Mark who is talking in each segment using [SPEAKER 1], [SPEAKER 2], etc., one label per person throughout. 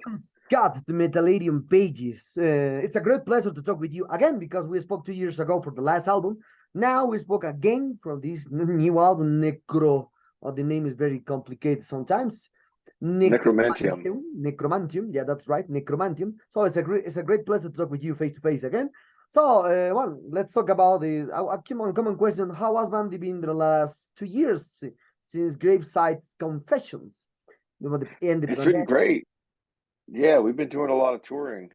[SPEAKER 1] Welcome, Scott, to Metallarium Pages. It's a great pleasure to talk with you again because we spoke 2 years ago for the last album. Now we spoke again from this new album, Necro. The name is very complicated sometimes.
[SPEAKER 2] Necromantium.
[SPEAKER 1] Necromantium. Yeah, that's right, Necromantium. So it's a great pleasure to talk with you face to face again. So, well, let's talk about the common question. How has Bandy been the last 2 years since Graveside Confessions? The end of the
[SPEAKER 2] It's been
[SPEAKER 1] pandemic.
[SPEAKER 2] great. Yeah, we've been doing a lot of touring,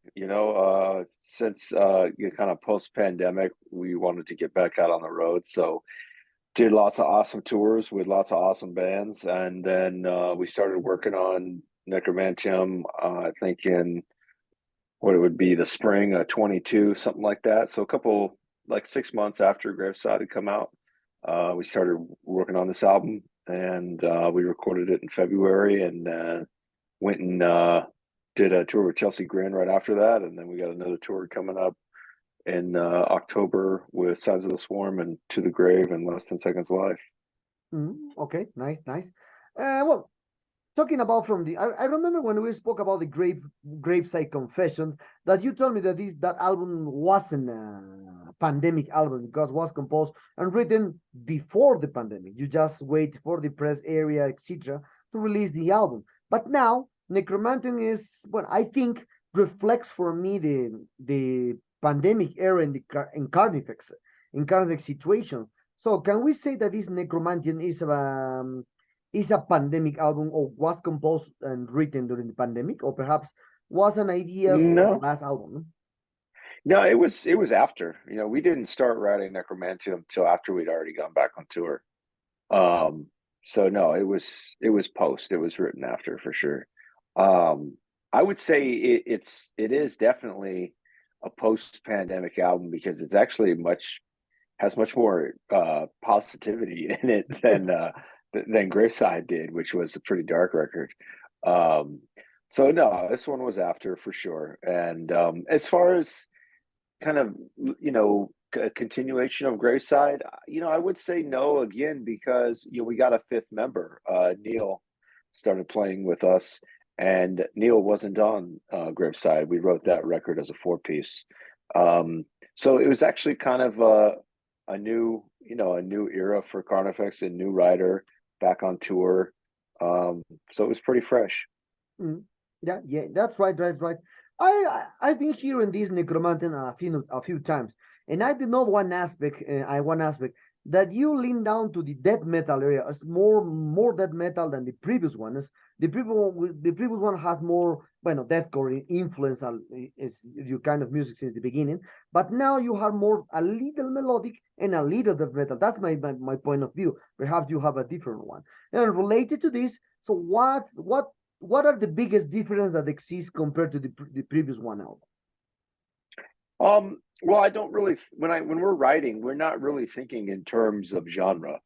[SPEAKER 2] since you kind of post-pandemic, we wanted to get back out on the road. So did lots of awesome tours with lots of awesome bands. And then we started working on Necromantium, I think in what it would be the spring of 22, something like that. So a couple, like 6 months after Graveside had come out, we started working on this album, and we recorded it in February, and went and did a tour with Chelsea Grin right after that, and then we got another tour coming up in October with Signs of the Swarm and To the Grave and Less Than Seconds Live.
[SPEAKER 1] Okay, nice, nice. Well, talking about from I remember when we spoke about the Graveside Confession that you told me that that album wasn't a pandemic album because it was composed and written before the pandemic. You just wait for the press area, etc., to release the album. But now Necromantium is what I think reflects for me the pandemic era in Carnifex situation. So can we say that this Necromantium is a pandemic album or was composed and written during the pandemic, or perhaps was an ideas of the
[SPEAKER 2] No,
[SPEAKER 1] last album?
[SPEAKER 2] no, it was after. We didn't start writing Necromantium until after we'd already gone back on tour. Um, so no, it was post. It was written after for sure. I would say it is definitely a post-pandemic album because it's actually has much more positivity in it than Graveside did, which was a pretty dark record. Um, so no, this one was after for sure. And as far as kind of a continuation of Graveside, I would say no again because we got a fifth member. Neil started playing with us, and Neil wasn't on Graveside. We wrote that record as a four-piece. So it was actually kind of a new era for Carnifex, a new writer back on tour. So it was pretty fresh.
[SPEAKER 1] Mm. Yeah, yeah, that's right, that's right. I've been hearing this Necromantic a few times, and I did know one aspect that you lean down to the death metal area. It's more death metal than the previous one. The previous one has more, well, deathcore influence. Is your kind of music since the beginning, but now you have more a little melodic and a little death metal. That's my point of view. Perhaps you have a different one. And related to this, so what are the biggest difference that exists compared to the previous one album?
[SPEAKER 2] Well, I don't really when we're writing, we're not really thinking in terms of genre,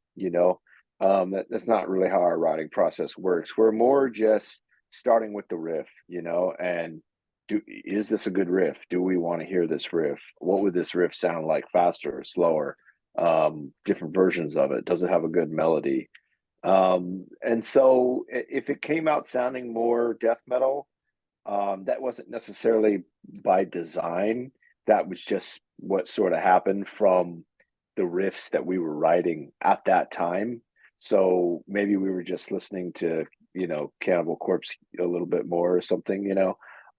[SPEAKER 2] that's not really how our writing process works. We're more just starting with the riff, and is this a good riff? Do we want to hear this riff? What would this riff sound like, faster or slower? Different versions of it. Does it have a good melody? And so if it came out sounding more death metal, that wasn't necessarily by design. That was just what sort of happened from the riffs that we were writing at that time. So maybe we were just listening to, Cannibal Corpse a little bit more or something.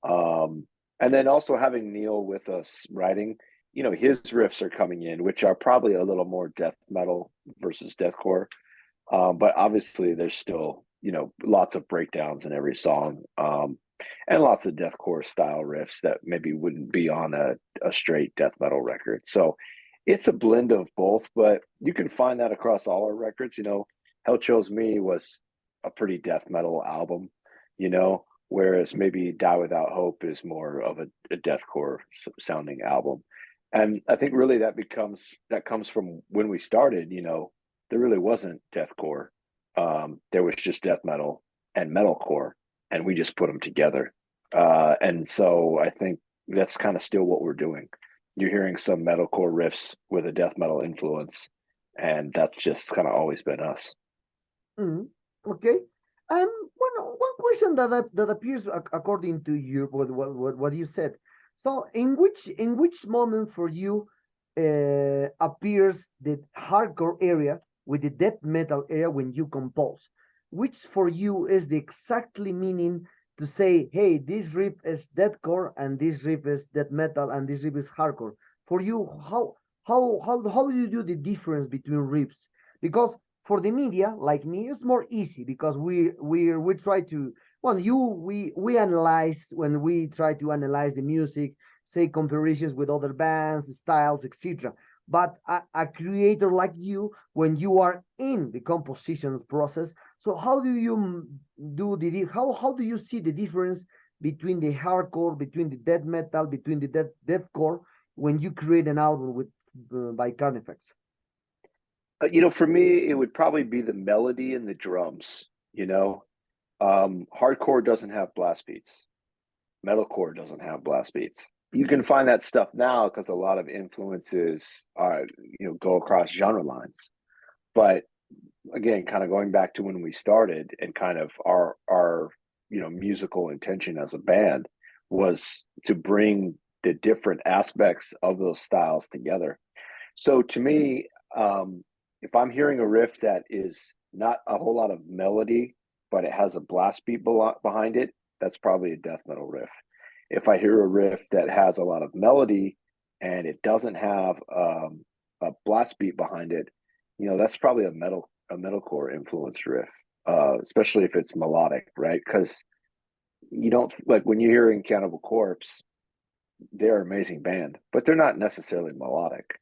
[SPEAKER 2] And then also having Neil with us writing, his riffs are coming in, which are probably a little more death metal versus deathcore. But obviously there's still, lots of breakdowns in every song. And lots of deathcore style riffs that maybe wouldn't be on a straight death metal record. So it's a blend of both, but you can find that across all our records. Hell Chose Me was a pretty death metal album, whereas maybe Die Without Hope is more of a deathcore sounding album. And I think really that comes from when we started, there really wasn't deathcore. There was just death metal and metalcore, and we just put them together. And so I think that's kind of still what we're doing. You're hearing some metalcore riffs with a death metal influence, and that's just kind of always been us.
[SPEAKER 1] Mhm. Okay. One question that appears according to you what you said. So in which moment for you appears the hardcore area with the death metal area when you compose? Which for you is the exactly meaning to say, hey, this riff is deathcore and this riff is death metal and this riff is hardcore? For you, how do you do the difference between riffs? Because for the media like me it's more easy because we try to well you we analyze when we try to analyze the music, say comparisons with other bands, styles, etc. But a creator like you, when you are in the composition process, so how do you do the how do you see the difference between the hardcore, between the death metal, between the deathcore when you create an album with by Carnifex?
[SPEAKER 2] For me, it would probably be the melody and the drums. Hardcore doesn't have blast beats. Metalcore doesn't have blast beats. You can find that stuff now because a lot of influences go across genre lines. But again, kind of going back to when we started and kind of our musical intention as a band was to bring the different aspects of those styles together. So to me, if I'm hearing a riff that is not a whole lot of melody, but it has a blast beat behind it, that's probably a death metal riff. If I hear a riff that has a lot of melody and it doesn't have a blast beat behind it, that's probably a metalcore influenced riff, especially if it's melodic, right? Because you don't like when you're hearing Cannibal Corpse, they're an amazing band, but they're not necessarily melodic.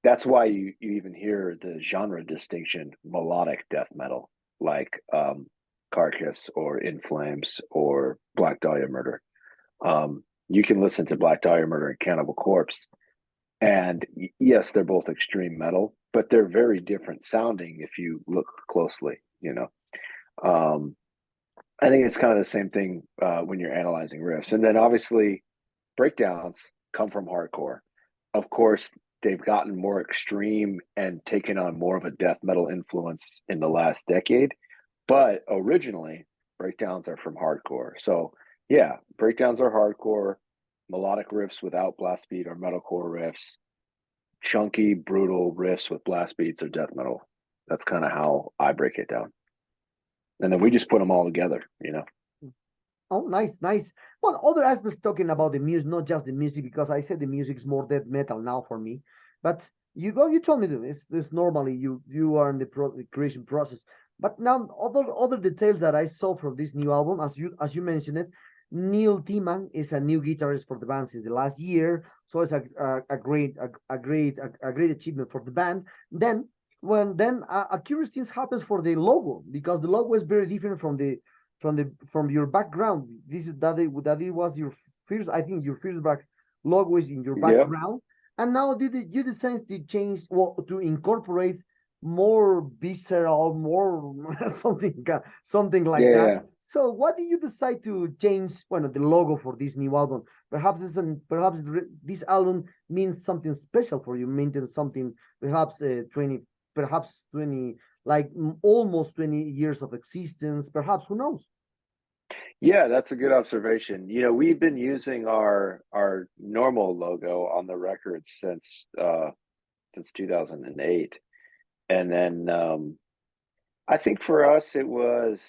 [SPEAKER 2] That's why you even hear the genre distinction, melodic death metal, like Carcass or In Flames or Black Dahlia Murder. You can listen to Black Dahlia Murder and Cannibal Corpse, and yes, they're both extreme metal, but they're very different sounding if you look closely. I think it's kind of the same thing when you're analyzing riffs. And then obviously breakdowns come from hardcore. Of course, they've gotten more extreme and taken on more of a death metal influence in the last decade. But originally, breakdowns are from hardcore. So yeah, breakdowns are hardcore. Melodic riffs without blast beat are metalcore riffs. Chunky, brutal riffs with blast beats are death metal. That's kind of how I break it down. And then we just put them all together.
[SPEAKER 1] Oh, nice, nice. Well, other aspects talking about the music, not just the music, because I said the music is more death metal now for me. But you told me this normally you are in the creation process. But now other details that I saw from this new album, as you mentioned it, Neil Timan is a new guitarist for the band since the last year, so it's a great achievement for the band. Then a curious thing happens for the logo because the logo is very different from your background. This is that it was your first. I think your first back logo is in your
[SPEAKER 2] Yep.
[SPEAKER 1] background, and now did you decide to change, well, to incorporate more visceral, more something like that.
[SPEAKER 2] Yeah.
[SPEAKER 1] So what did you decide to change? Well, the logo for this new album. Perhaps this album means something special for you. Means something perhaps 20, like almost 20 years of existence. Perhaps who knows?
[SPEAKER 2] Yeah, that's a good observation. We've been using our normal logo on the record since 2008. And then I think for us it was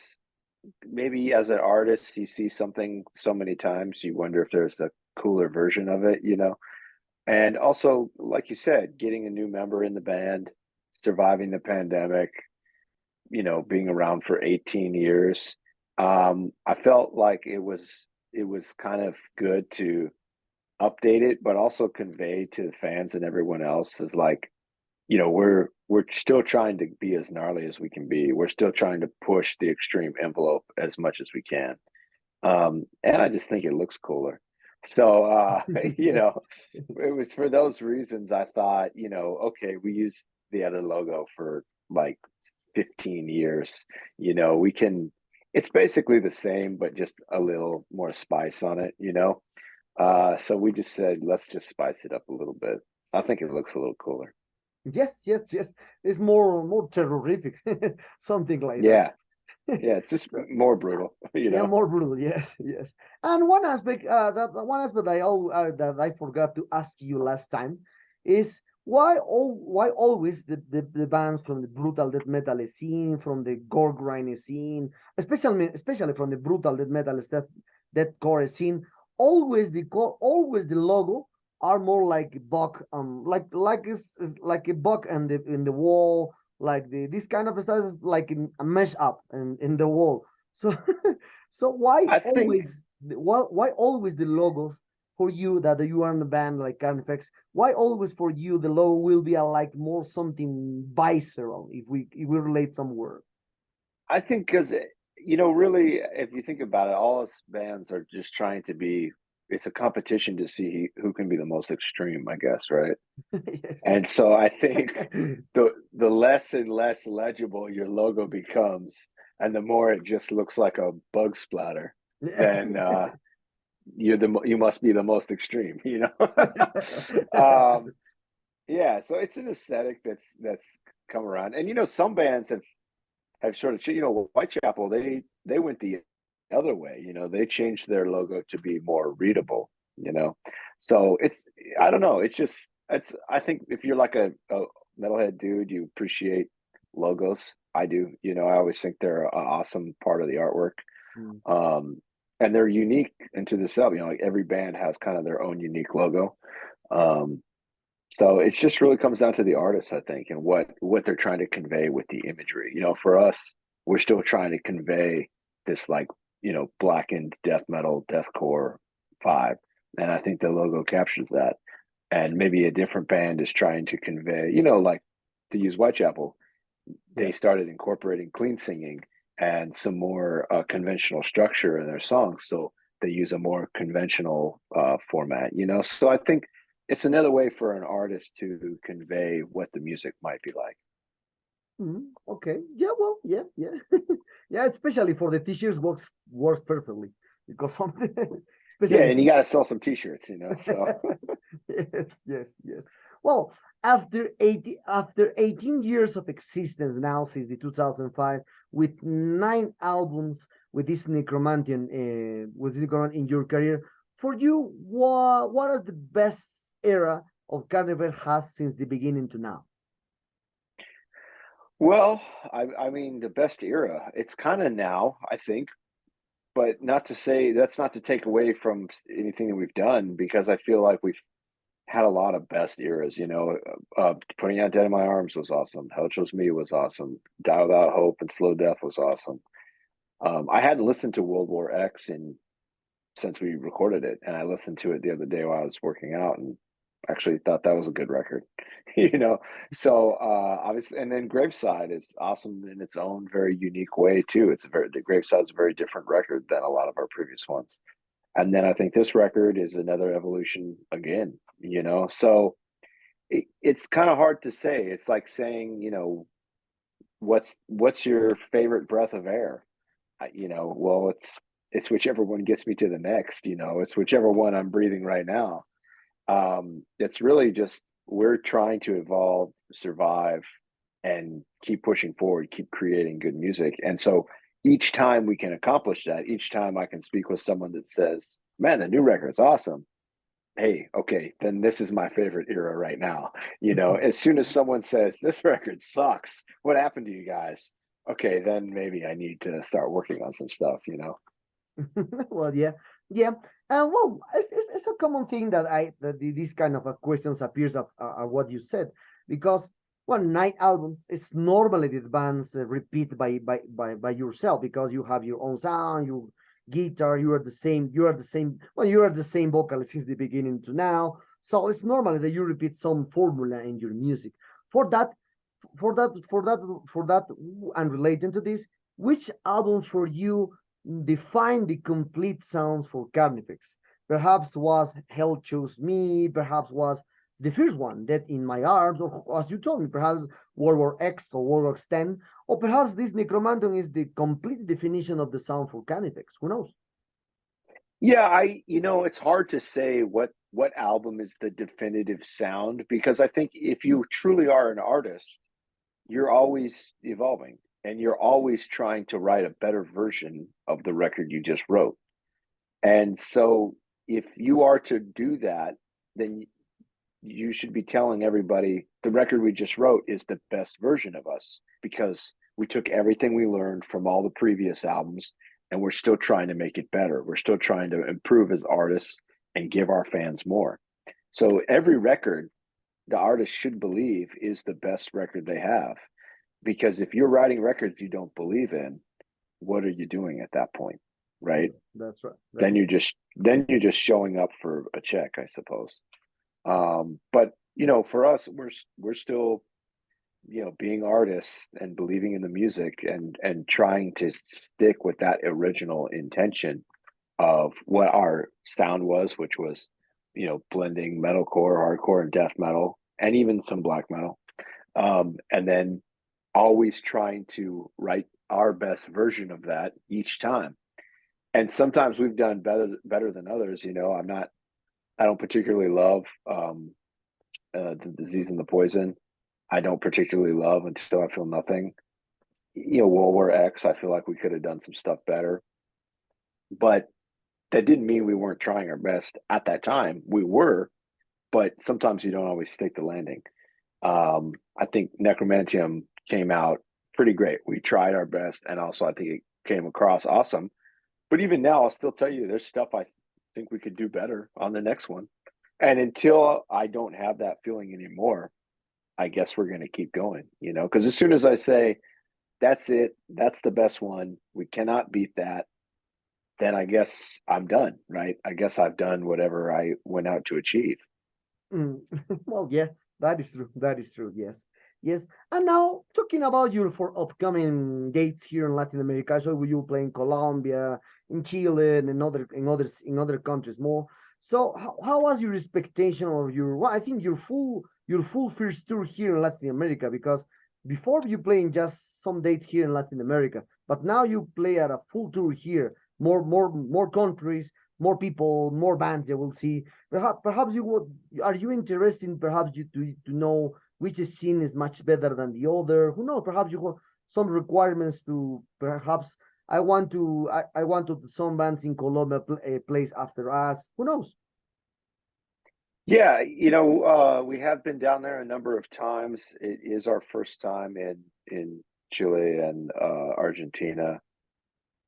[SPEAKER 2] maybe as an artist you see something so many times you wonder if there's a cooler version of it. And also, like you said, getting a new member in the band, surviving the pandemic, being around for 18 years. I felt like it was kind of good to update it, but also convey to the fans and everyone else is like, we're still trying to be as gnarly as we can be. We're still trying to push the extreme envelope as much as we can. And I just think it looks cooler. So
[SPEAKER 1] Yes.
[SPEAKER 2] it was for those reasons I thought, okay, we used the other logo for like 15 years. We can it's basically the same, but just a little more spice on it. So we just said, let's just spice it up a little bit. I think it looks a little cooler.
[SPEAKER 1] Yes, yes, yes. It's more terrorific, something like that.
[SPEAKER 2] Yeah. Yeah, it's just more brutal, you
[SPEAKER 1] Yeah,
[SPEAKER 2] know.
[SPEAKER 1] more brutal. Yes, yes. And one aspect, one aspect that I forgot to ask you last time is why always the bands from the brutal death metal scene, from the gore grinding scene, especially from the brutal death metal stuff, deathcore scene, always the logo are more like a bug, like is like a bug in the wall, like this kind of stuff is like a mesh up in the wall. So so
[SPEAKER 2] I think
[SPEAKER 1] why always the logos for you that you are in the band like Carnifex? Why always for you the logo will be a like more something visceral if we relate some word?
[SPEAKER 2] I think because you know, really, if you think about it, all us bands are just trying to be. It's a competition to see who can be the most extreme, I guess, right?
[SPEAKER 1] Yes.
[SPEAKER 2] And so I think the less and less legible your logo becomes, and the more it just looks like a bug splatter,
[SPEAKER 1] Yeah.
[SPEAKER 2] then you must be the most extreme, you know. um, yeah, so it's an aesthetic that's come around, and you know, some bands have sort of you know, Whitechapel, they went the other way, you know, they changed their logo to be more readable, you know. So it's I don't know, it's just it's I think if you're like a metalhead dude, you appreciate logos. I do, you know, I always think they're an awesome part of the artwork.
[SPEAKER 1] Mm.
[SPEAKER 2] Um and they're unique into the cell, you know, like every band has kind of their own unique logo.
[SPEAKER 1] Yeah.
[SPEAKER 2] Um so it's just really comes down to the artist, I think, and what they're trying to convey with the imagery. You know, for us, we're still trying to convey this like, you know, blackened death metal, deathcore vibe. And I think the logo captures that. And maybe a different band is trying to convey, you know, like to use Whitechapel,
[SPEAKER 1] Yeah.
[SPEAKER 2] they started incorporating clean singing and some more conventional structure in their songs. So they use a more conventional format, you know. So I think it's another way for an artist to convey what the music might be like.
[SPEAKER 1] Mhm. Okay. Yeah. Well. Yeah. Yeah. Yeah. Especially for the t-shirts works perfectly because something
[SPEAKER 2] Yeah,
[SPEAKER 1] especially
[SPEAKER 2] and you got to sell some T-shirts, you know. So
[SPEAKER 1] yes, yes, yes. Well, after 18 years of existence now since the 2005, with 9 albums with this necromantian in your career, for you, what is the best era of Carnival has since the beginning to now?
[SPEAKER 2] well, I mean, the best era. It's kind of now, I think, but not to say that's not to take away from anything that we've done because I feel like we've had a lot of best eras, you know. Putting out Dead in My Arms was awesome. Hell Chose Me was awesome. Die Without Hope and Slow Death was awesome. I hadn't listened to World War X since we recorded it, and I listened to it the other day while I was working out, and actually thought that was a good record, you know. So obviously, and then Graveside is awesome in its own very unique way too. The Graveside's a very different record than a lot of our previous ones. And then I think this record is another evolution again, you know. So it's kind of hard to say. It's like saying, you know, what's your favorite breath of air? You know, well, it's whichever one gets me to the next. You know, it's whichever one I'm breathing right now. It's really just we're trying to evolve, survive, and keep pushing forward, keep creating good music. And so each time we can accomplish that, each time I can speak with someone that says, "Man, the new record's awesome." Hey, okay, then this is my favorite era right now. You know, as soon as someone says this record sucks, what happened to you guys? Okay, then maybe I need to start working on some stuff, you know.
[SPEAKER 1] Well, yeah, yeah. Well, it's a common thing these kind of questions appears of what you said because well, 9 albums is normally the bands repeat by yourself because you have your own sound, your guitar, you are the same vocalist since the beginning to now. So it's normally that you repeat some formula in your music. For that, for that, and relating to this, which albums for you define the complete sounds for Carnifex? Perhaps was Hell Chose Me, perhaps was the first one, Dead in My Arms, or as you told me, perhaps World War X or World War X, or perhaps this Necromanton is the complete definition of the sound for Carnifex. Who knows?
[SPEAKER 2] Yeah, you know, it's hard to say what album is the definitive sound because I think if you truly are an artist, you're always evolving. and you're always trying to write a better version of the record you just wrote. And so if you are to do that, then you should be telling everybody the record we just wrote is the best version of us because we took everything we learned from all the previous albums and we're still trying to make it better. We're still trying to improve as artists and give our fans more. So every record the artist should believe is the best record they have. Because if you're writing records you don't believe in, what are you doing at that point? Right?
[SPEAKER 1] That's right.
[SPEAKER 2] Then you're just showing up for a check, I suppose. But for us, we're still, being artists and believing in the music and trying to stick with that original intention of what our sound was, which was, blending metalcore, hardcore, and death metal, and even some black metal. And then always trying to write our best version of that each time. And sometimes we've done better than others. I don't particularly love the Disease and the Poison. I don't particularly love Until I Feel Nothing. World War X, I feel like we could have done some stuff better. But that didn't mean we weren't trying our best at that time. We were, but sometimes you don't always stick the landing. I think Necromantium came out pretty great. We tried our best, and also I think it came across awesome. But even now, I'll still tell you there's stuff I think we could do better on the next one. And until I don't have that feeling anymore, I guess we're going to keep going, because as soon as I say, that's it, that's the best one, we cannot beat that, then I guess I'm done, right? I guess I've done whatever I went out to achieve.
[SPEAKER 1] Well, yeah, that is true. That is true. Yes. Yes. And now talking about your for upcoming dates here in Latin America. So will you play in Colombia, in Chile, and in other countries more? So how was your expectation of I think your full first tour here in Latin America? Because before you playing just some dates here in Latin America, but now you play at a full tour here, more countries, more people, more bands you will see. Perhaps are you interested in perhaps you to know which scene is much better than the other? Who knows? Perhaps you have some requirements to perhaps I want to some bands in Colombia plays after us. Who knows?
[SPEAKER 2] Yeah, we have been down there a number of times. It is our first time in Chile and Argentina.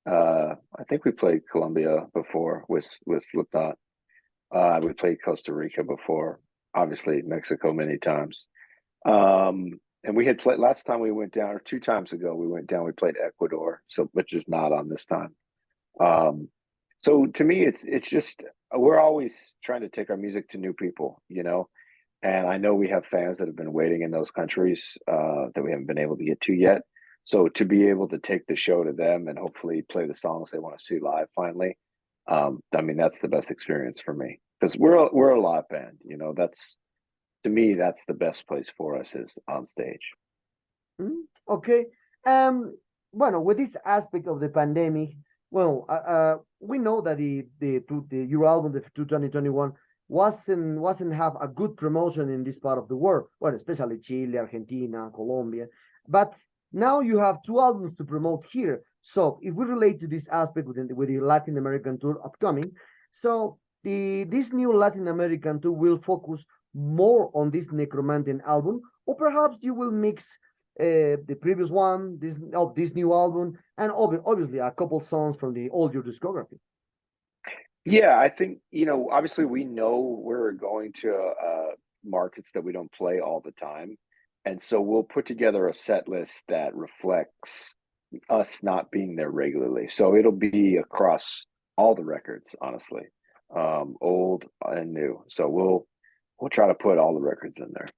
[SPEAKER 2] I think we played Colombia before with Slipknot. We played Costa Rica before, obviously Mexico many times. And we had played last time we went down, or 2 times ago we went down. We played Ecuador, so which is not on this time. So to me, it's just we're always trying to take our music to new people, and I know we have fans that have been waiting in those countries that we haven't been able to get to yet. So to be able to take the show to them and hopefully play the songs they want to see live finally, I mean that's the best experience for me because we're a live band. That's to me that's the best place for us is on stage.
[SPEAKER 1] Okay. Bueno, with this aspect of the pandemic, well, we know that the your album, the 2021, wasn't have a good promotion in this part of the world, well, especially Chile, Argentina, Colombia. But now you have 2 albums to promote here. So if we relate to this aspect with the Latin American tour upcoming, so this new Latin American tour will focus more on this Necromantian album, or perhaps you will mix the previous one, this new album, and obviously a couple songs from the older discography.
[SPEAKER 2] Yeah, I think, obviously we know we're going to markets that we don't play all the time. And so we'll put together a set list that reflects us not being there regularly. So it'll be across all the records, honestly, old and new. So we'll try to put all the records in there.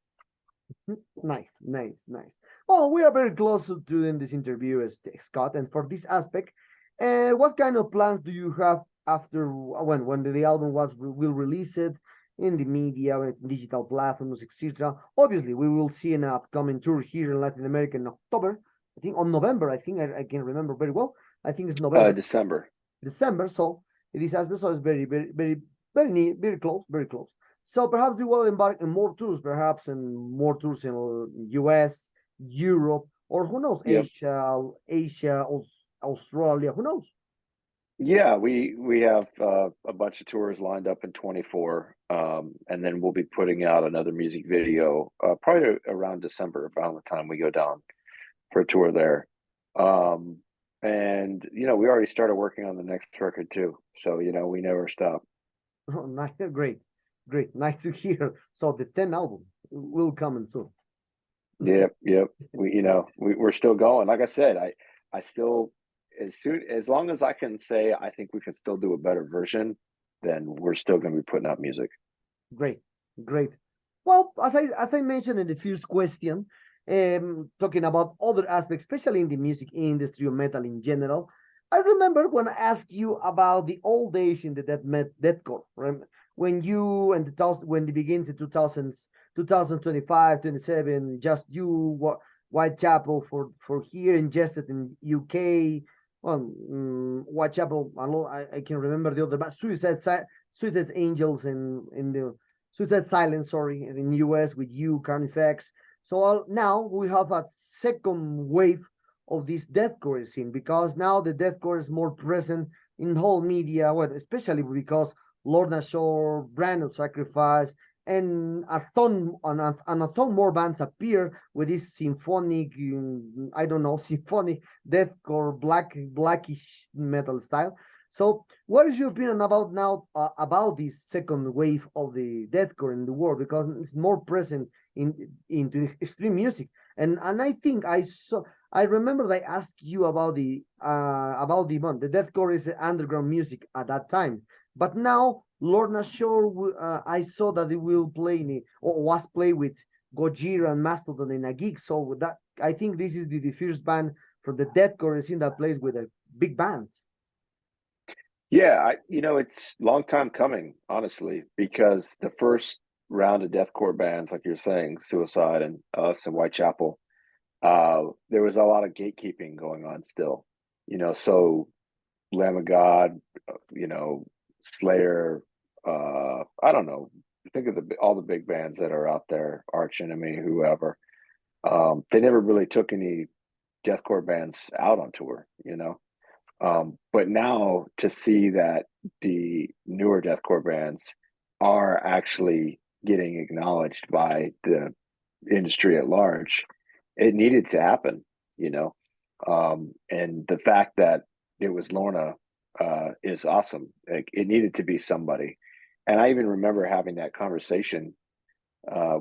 [SPEAKER 1] Nice, nice, nice. Well, we are very close to doing this interview, Scott. And for this aspect, what kind of plans do you have after when the album will release it in the media, in digital platforms, etc.? Obviously, we will see an upcoming tour here in Latin America in October. I think on November. I think I can remember very well. I think it's November.
[SPEAKER 2] December.
[SPEAKER 1] December. So this aspect so it's very, very, very, very near, very close, very close. So perhaps you will embark on more tours, perhaps in more tours in US, Europe, or who knows,
[SPEAKER 2] Yep.
[SPEAKER 1] Asia, Australia, who knows?
[SPEAKER 2] Yeah, we have a bunch of tours lined up in 24, and then we'll be putting out another music video probably around December, around the time we go down for a tour there. Um, and we already started working on the next record too, so we never stop.
[SPEAKER 1] Oh, nice, great, great, nice to hear. So the 10 album will come in soon.
[SPEAKER 2] Yep, yep. We're still going. Like I said, I still as long as I can say I think we can still do a better version, then we're still going to be putting out music.
[SPEAKER 1] Great, great. Well, as I mentioned in the first question, talking about other aspects, especially in the music industry or metal in general, I remember when I asked you about the old days in the deathcore, right? When you and when it begins in 2000s, 2025, 27, just you, Whitechapel for here, ingested in UK. Well, Whitechapel, I can remember the other, but Suicide Angels in the Suicide Silence, sorry, in the US with you, Carnifex. So now we have a second wave of this deathcore scene because now the deathcore is more present in whole media, well, especially because Lorna Shore, Brand of Sacrifice, and a ton more bands appear with this symphonic, I don't know, symphonic deathcore, blackish metal style. So, what is your opinion about now about this second wave of the deathcore in the world? Because it's more present into extreme music, and I think I remember I asked you about the deathcore is underground music at that time, but now Lorna Shore, I saw that it will play or was play with Gojira and Mastodon in a gig. So that I think this is the first band from the deathcore scene that plays with a big bands.
[SPEAKER 2] Yeah, it's long time coming, honestly, because the first round of deathcore bands, like you're saying, Suicide and us and Whitechapel, there was a lot of gatekeeping going on still. So Lamb of God, Slayer, I don't know. Think of all the big bands that are out there, Arch Enemy, whoever. They never really took any deathcore bands out on tour. But now to see that the newer deathcore bands are actually getting acknowledged by the industry at large, it needed to happen. And the fact that it was Lorna is awesome. Like, it needed to be somebody. And I even remember having that conversation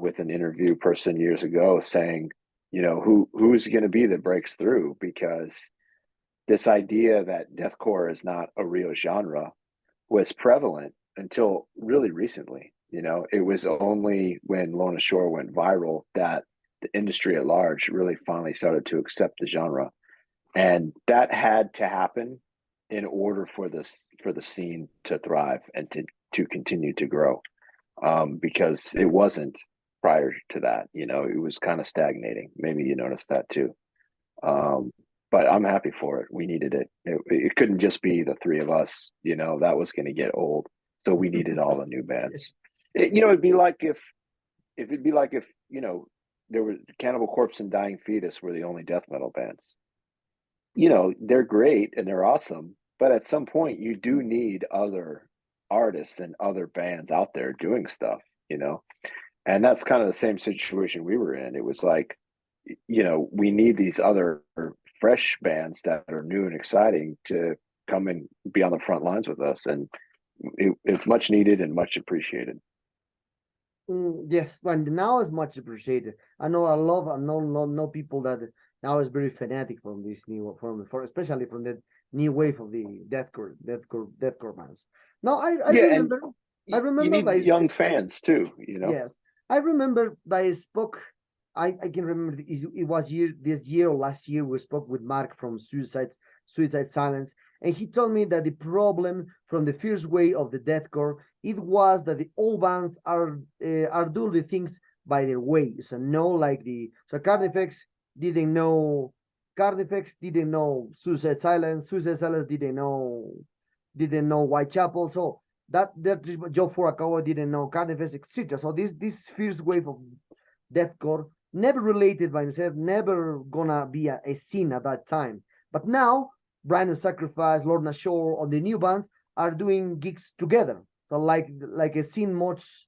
[SPEAKER 2] with an interview person years ago saying, who's going to be that breaks through, because this idea that deathcore is not a real genre was prevalent until really recently. It was only when Lorna Shore went viral that the industry at large really finally started to accept the genre, and that had to happen in order for the scene to thrive and to continue to grow, because it wasn't prior to that. It was kind of stagnating. Maybe you noticed that too. Um, but I'm happy for it. We needed it. It couldn't just be the three of us. That was going to get old. So we needed all the new bands. It'd be like if there were Cannibal Corpse and Dying Fetus were the only death metal bands. They're great and they're awesome, but at some point you do need other artists and other bands out there doing stuff. And that's kind of the same situation we were in. It was like, we need these other fresh bands that are new and exciting to come and be on the front lines with us. And it's much needed and much appreciated.
[SPEAKER 1] Yes, and now is much appreciated. I know people that now is very fanatic from this new for especially from the new wave of the deathcore bands. No,
[SPEAKER 2] Yeah, and
[SPEAKER 1] I
[SPEAKER 2] you
[SPEAKER 1] remember
[SPEAKER 2] need
[SPEAKER 1] that
[SPEAKER 2] young fans too.
[SPEAKER 1] yes, I remember that I spoke. I can remember it was this year or last year we spoke with Mark from Suicide Silence, and he told me that the problem from the first way of the deathcore it was that the old bands are doing the things by their way. So no, like Carnifex didn't know Suicide Silence, Suicide Silence didn't know Whitechapel, so that Joe Forakawa didn't know Carnifex, etc. So this first wave of deathcore never related by themselves, never gonna be a scene at that time. But now, Brandon Sacrifice, Lorna Shore, or the new bands are doing gigs together. So like a scene much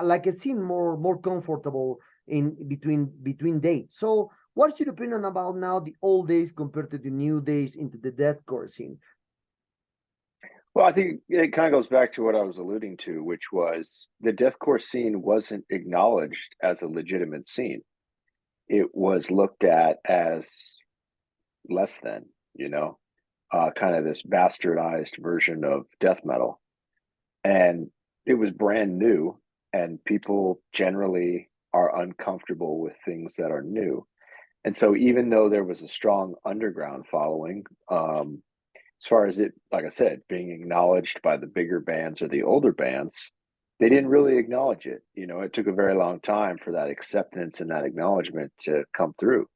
[SPEAKER 1] like a scene more comfortable in between dates. So what's your opinion about now the old days compared to the new days into the deathcore scene?
[SPEAKER 2] Well, I think it kind of goes back to what I was alluding to, which was the deathcore scene wasn't acknowledged as a legitimate scene. It was looked at as less than, kind of this bastardized version of death metal. And it was brand new, and people generally are uncomfortable with things that are new. And so even though there was a strong underground following, as far as it, like I said, being acknowledged by the bigger bands or the older bands, they didn't really acknowledge it. It took a very long time for that acceptance and that acknowledgement to come through.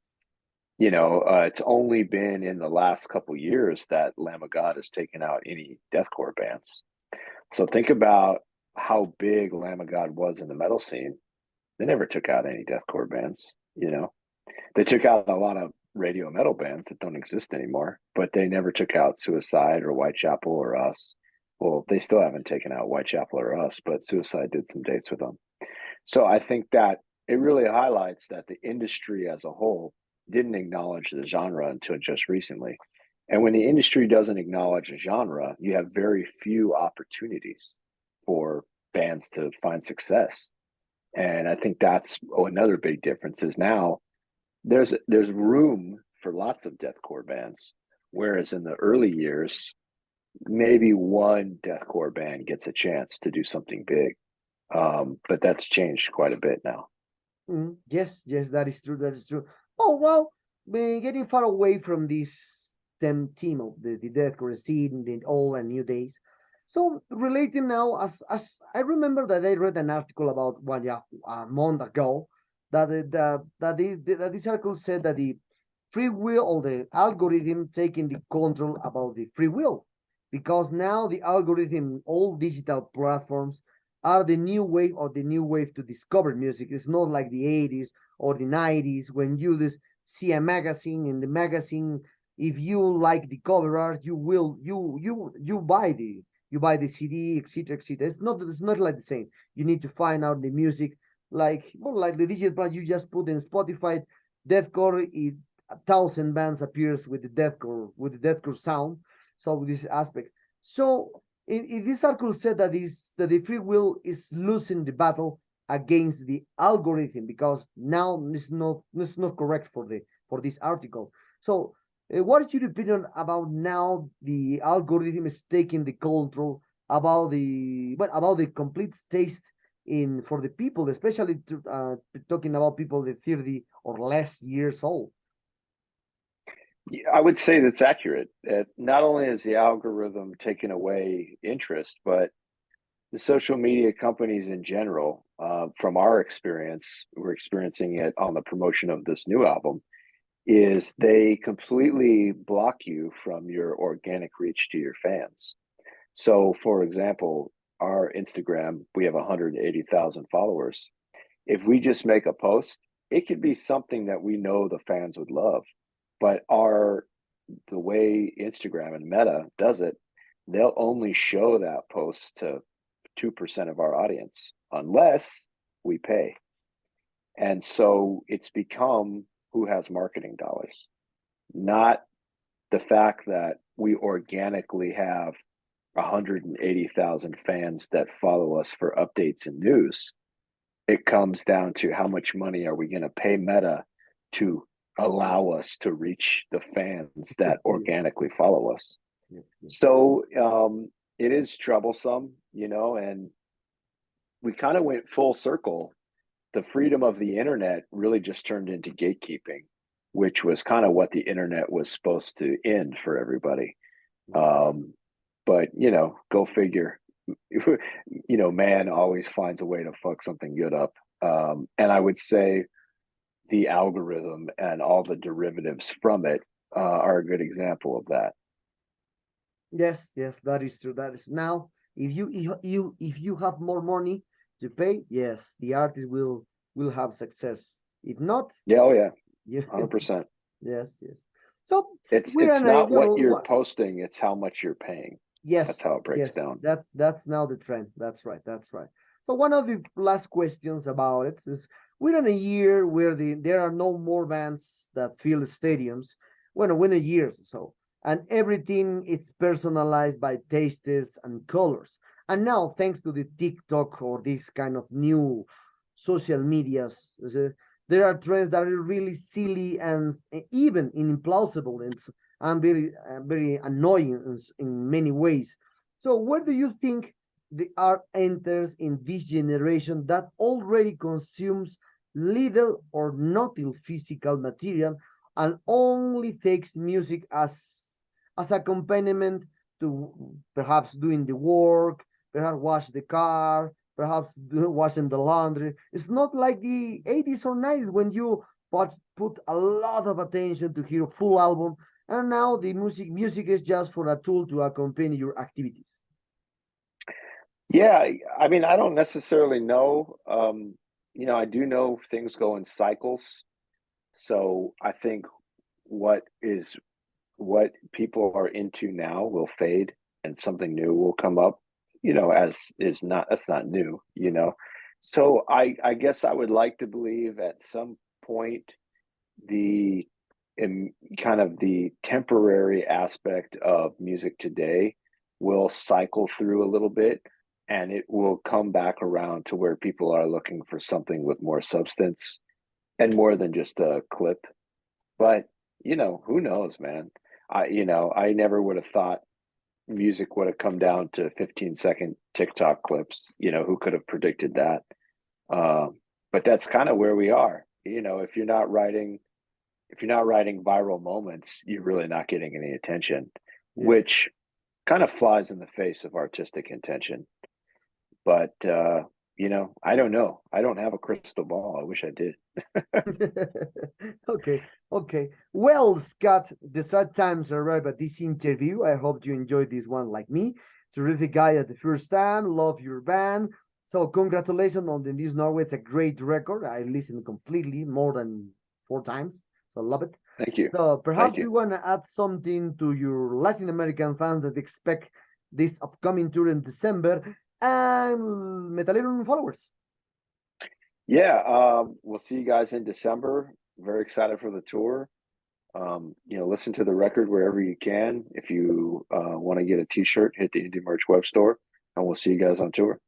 [SPEAKER 2] It's only been in the last couple years that Lamb of God has taken out any deathcore bands. So think about how big Lamb of God was in the metal scene. They never took out any deathcore bands. They took out a lot of radio metal bands that don't exist anymore, but they never took out Suicide or Whitechapel or us. Well, they still haven't taken out Whitechapel or us, but Suicide did some dates with them. So I think that it really highlights that the industry as a whole didn't acknowledge the genre until just recently. And when the industry doesn't acknowledge a genre, you have very few opportunities for bands to find success. And I think that's another big difference is now there's room for lots of deathcore bands, whereas in the early years, maybe one deathcore band gets a chance to do something big. But that's changed quite a bit now.
[SPEAKER 1] Yes, that is true. That is true. Oh well, we're getting far away from this theme of the deathcore scene, the old and new days. So relating now, as I remember that I read an article about a month ago that this article said that the free will or the algorithm taking the control about the free will, because now the algorithm, all digital platforms are the new wave or the new wave to discover music. It's not like the 80s or the 90s when you just see a magazine. In the magazine, if you like the cover art, you buy the CD, etc., etc. It's not like the same. You need to find out the music like the digital part. You just put in Spotify deathcore. 1,000 bands appears with the deathcore sound. So with this aspect. So in this article said that the free will is losing the battle against the algorithm because now it's not correct for this article. So what is your opinion about now the algorithm is taking the control about the complete taste in for the people, especially talking about people that 30 or less years old?
[SPEAKER 2] I would say that's accurate. Not only is the algorithm taking away interest, but the social media companies in general, from our experience, we're experiencing it on the promotion of this new album, is they completely block you from your organic reach to your fans. So, for example, our Instagram, we have 180,000 followers. If we just make a post, it could be something that we know the fans would love, but the way Instagram and Meta does it, they'll only show that post to 2% of our audience unless we pay. And so it's become who has marketing dollars, not the fact that we organically have 180,000 fans that follow us for updates and news. It comes down to how much money are we going to pay Meta to allow us to reach the fans that organically follow us. So it is troublesome, and we kind of went full circle. The freedom of the internet really just turned into gatekeeping, which was kind of what the internet was supposed to end for everybody. But go figure. Man always finds a way to fuck something good up. And I would say the algorithm and all the derivatives from it are a good example of that.
[SPEAKER 1] Yes, that is true. That is now if you have more money to pay, yes, the artist will have success. If not,
[SPEAKER 2] Yeah, oh yeah,
[SPEAKER 1] you
[SPEAKER 2] 100%.
[SPEAKER 1] yes, yes. So we're
[SPEAKER 2] It's
[SPEAKER 1] in a
[SPEAKER 2] not what
[SPEAKER 1] well,
[SPEAKER 2] you're posting, it's how much you're paying. That's
[SPEAKER 1] yes,
[SPEAKER 2] how it breaks
[SPEAKER 1] yes.
[SPEAKER 2] down.
[SPEAKER 1] That's now the trend. That's right. That's right. So one of the last questions about it is we're in a year where there are no more bands that fill stadiums. Well, when a year so, and everything is personalized by tastes and colors. And now, thanks to the TikTok or this kind of new social medias, there are trends that are really silly and even implausible and very annoying in many ways. So, where do you think the art enters in this generation that already consumes little or nothing physical material and only takes music as accompaniment to perhaps doing the work, perhaps wash the car, perhaps washing the laundry. It's not like the 80s or 90s when you put a lot of attention to hear a full album, and now the music is just for a tool to accompany your activities.
[SPEAKER 2] Yeah, I mean, I don't necessarily know. I do know things go in cycles. So I think what is what people are into now will fade and something new will come up, as is not that's not new. So I guess I would like to believe at some point the kind of the temporary aspect of music today will cycle through a little bit and it will come back around to where people are looking for something with more substance and more than just a clip. But who knows, man? I never would have thought music would have come down to 15-second TikTok clips. Who could have predicted that? But that's kind of where we are. If you're not writing viral moments, you're really not getting any attention,
[SPEAKER 1] Yeah.
[SPEAKER 2] which kind of flies in the face of artistic intention. But I don't know. I don't have a crystal ball. I wish I did.
[SPEAKER 1] Okay, okay. Well, Scott, the sad times arrive at this interview. I hope you enjoyed this one like me. Terrific guy at the first time. Love your band. So congratulations on the News Norway. It's a great record. I listened completely more than 4 times. So love it.
[SPEAKER 2] Thank you.
[SPEAKER 1] So
[SPEAKER 2] Thank
[SPEAKER 1] perhaps
[SPEAKER 2] you.
[SPEAKER 1] we want to add something to your Latin American fans that expect this upcoming tour in December and Metallica followers.
[SPEAKER 2] Yeah, we'll see you guys in December. Very excited for the tour. Listen to the record wherever you can. If you want to get a t-shirt, hit the Indie Merch web store, and we'll see you guys on tour.